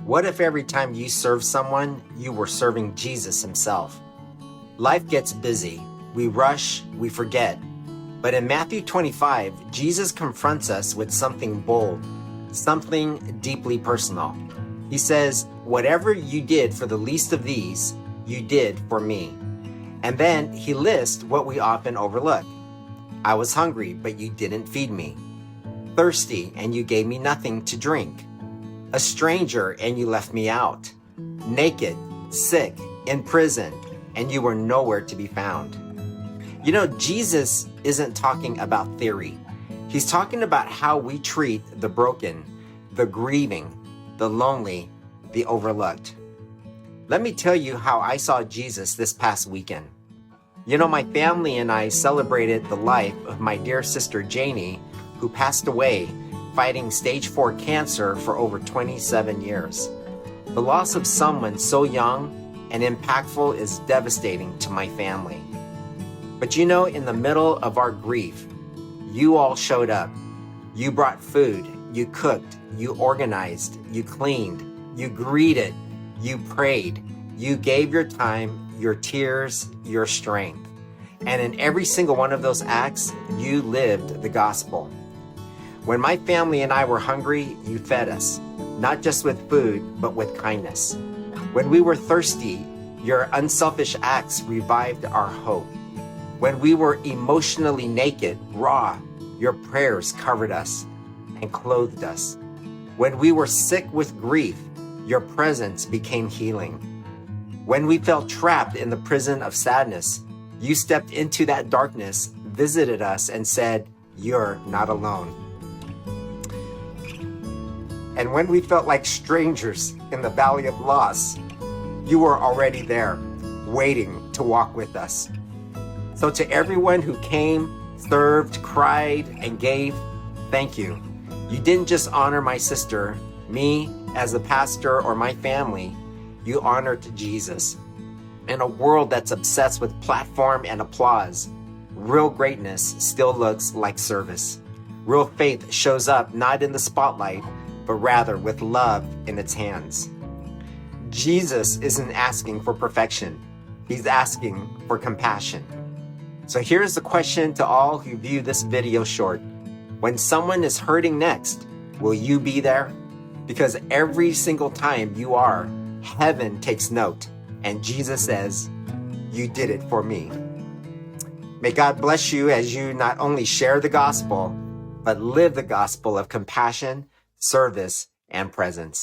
What if every time you serve someone, you were serving Jesus himself? Life gets busy. We rush, we forget. But in Matthew 25, Jesus confronts us with something bold, something deeply personal. He says, "Whatever you did for the least of these, you did for me." And then he lists what we often overlook. I was hungry, but you didn't feed me. Thirsty, and you gave me nothing to drink. A stranger, and you left me out. Naked, sick, in prison, and you were nowhere to be found. You know, Jesus isn't talking about theory. He's talking about how we treat the broken, the grieving, the lonely, the overlooked. Let me tell you how I saw Jesus this past weekend. You know, my family and I celebrated the life of my dear sister Jayne, who passed away fighting stage 4 cancer for over 27 years. The loss of someone so young and impactful is devastating to my family. But you know, in the middle of our grief, you all showed up. You brought food, you cooked, you organized, you cleaned, you greeted, you prayed, you gave your time, your tears, your strength. And in every single one of those acts, you lived the gospel. When my family and I were hungry, you fed us, not just with food, but with kindness. When we were thirsty, your unselfish acts revived our hope. When we were emotionally naked, raw, your prayers covered us and clothed us. When we were sick with grief, your presence became healing. When we felt trapped in the prison of sadness, you stepped into that darkness, visited us, and said, "You're not alone." And when we felt like strangers in the valley of loss, you were already there, waiting to walk with us. So to everyone who came, served, cried, and gave, thank you. You didn't just honor my sister, me as a pastor, or my family. You honored Jesus. In a world that's obsessed with platform and applause, real greatness still looks like service. Real faith shows up not in the spotlight, but rather with love in its hands. Jesus isn't asking for perfection. He's asking for compassion. So here's the question to all who view this video short. When someone is hurting next, will you be there? Because every single time you are, heaven takes note. And Jesus says, "You did it for me." May God bless you as you not only share the gospel, but live the gospel of compassion, service, and presence.